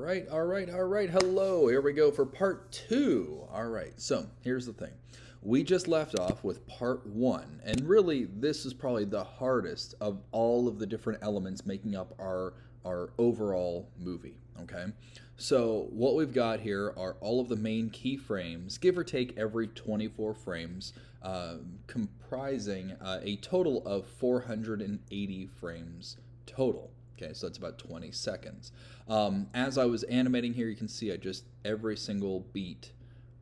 All right. Hello. Here we go for part two. All right. So here's the thing. We just left off with part one, and really, this is probably the hardest of all of the different elements making up our overall movie. Okay. So what we've got here are all of the main keyframes, give or take every 24 frames, comprising a total of 480 frames total. Okay, so that's about 20 seconds. As I was animating here, you can see every single beat,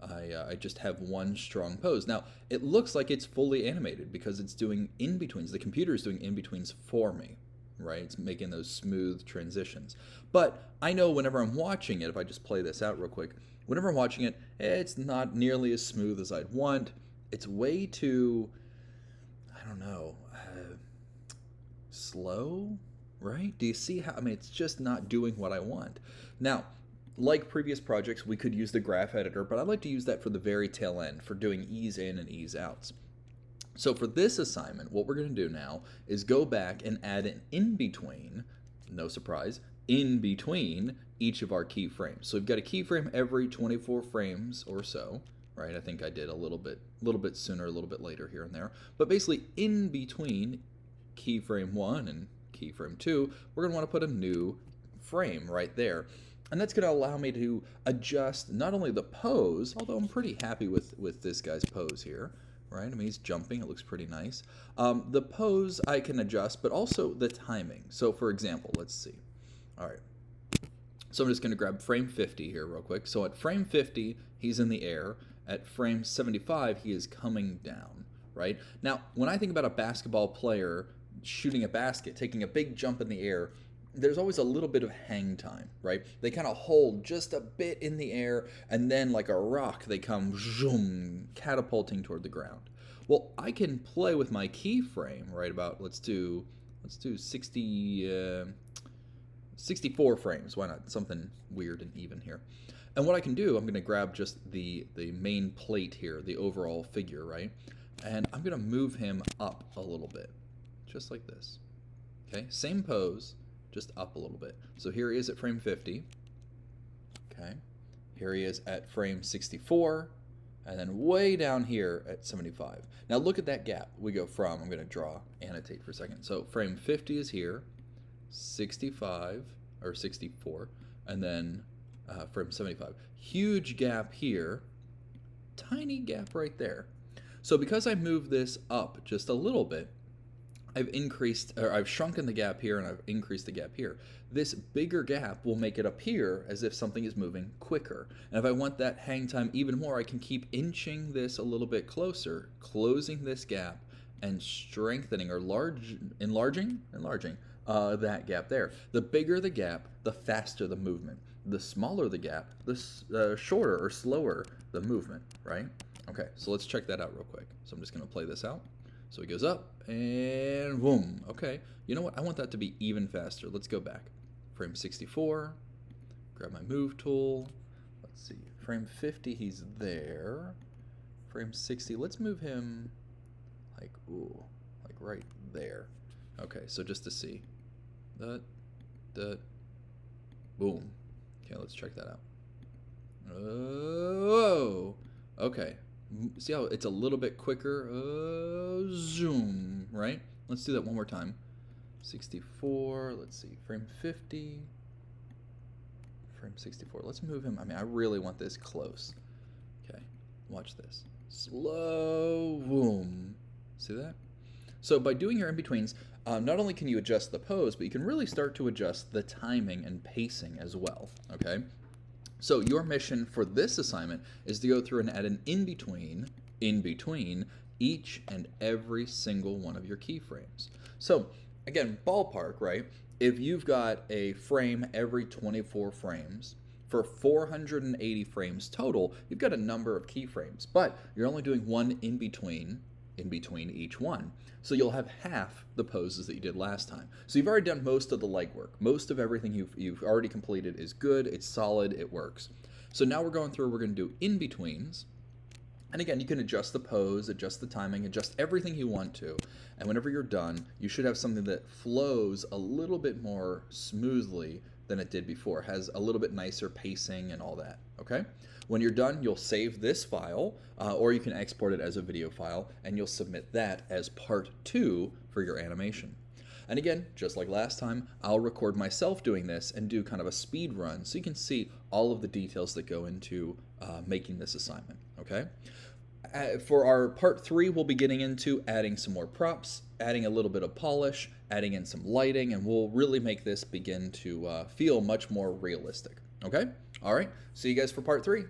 I just have one strong pose. Now, it looks like it's fully animated because it's doing in-betweens. The computer is doing in-betweens for me, right? It's making those smooth transitions. But I know whenever I'm watching it, if I just play this out real quick, whenever I'm watching it, it's not nearly as smooth as I'd want. It's way too, I don't know, slow, right? Do you see how, it's just not doing what I want. Now, like previous projects, we could use the graph editor, but I'd like to use that for the very tail end, for doing ease in and ease outs. So for this assignment, what we're going to do now is go back and add an in-between, no surprise, in between each of our keyframes. So we've got a keyframe every 24 frames or so, right? I think I did a little bit sooner, a little bit later here and there. But basically in between keyframe 1 and keyframe 2, we're going to want to put a new frame right there. And that's going to allow me to adjust not only the pose, although I'm pretty happy with this guy's pose here, right? He's jumping. It looks pretty nice. The pose I can adjust, but also the timing. So for example, let's see. All right. So I'm just going to grab frame 50 here real quick. So at frame 50, he's in the air. At frame 75, he is coming down, right? Now, when I think about a basketball player shooting a basket, taking a big jump in the air, there's always a little bit of hang time, right? They kind of hold just a bit in the air, and then like a rock, they come zoom, catapulting toward the ground. Well, I can play with my keyframe, right about, let's do 64 frames. Why not? Something weird and even here. And what I can do, I'm going to grab just the main plate here, the overall figure, right? And I'm going to move him up a little bit, just like this. Okay, same pose, just up a little bit. So here he is at frame 50. Okay, here he is at frame 64, and then way down here at 75. Now look at that gap. We go from, I'm going to annotate for a second. So frame 50 is here, 65 or 64, and then frame 75. Huge gap here, tiny gap right there. So because I moved this up just a little bit, I've shrunken the gap here and I've increased the gap here. This bigger gap will make it appear as if something is moving quicker. And if I want that hang time even more, I can keep inching this a little bit closer, closing this gap and strengthening or enlarging that gap there. The bigger the gap, the faster the movement. The smaller the gap, the shorter or slower the movement, right? Okay, so let's check that out real quick. So I'm just going to play this out. So he goes up and boom. Okay, you know what? I want that to be even faster. Let's go back. Frame 64, grab my move tool. Let's see, frame 50, he's there. Frame 60, let's move him like right there. Okay, so just to see. Boom. Okay, let's check that out. Oh, okay. See how it's a little bit quicker? Zoom, right? Let's do that one more time. 64, let's see, frame 50, frame 64. Let's move him. I really want this close. Okay, watch this. Slow, boom. See that? So by doing your in-betweens, not only can you adjust the pose, but you can really start to adjust the timing and pacing as well, okay? So your mission for this assignment is to go through and add an in-between each and every single one of your keyframes. So again, ballpark, right? If you've got a frame every 24 frames, for 480 frames total, you've got a number of keyframes, but you're only doing one in between each one. So you'll have half the poses that you did last time. So you've already done most of the legwork. Most of everything you've already completed is good, it's solid, it works. So now we're going to do in-betweens. And again, you can adjust the pose, adjust the timing, adjust everything you want to. And whenever you're done, you should have something that flows a little bit more smoothly than it did before. It has a little bit nicer pacing and all that, okay? When you're done, you'll save this file, or you can export it as a video file, and you'll submit that as part 2 for your animation. And again, just like last time, I'll record myself doing this and do kind of a speed run so you can see all of the details that go into making this assignment, okay? For our part 3, we'll be getting into adding some more props, adding a little bit of polish, adding in some lighting, and we'll really make this begin to feel much more realistic, okay? All right, see you guys for part 3.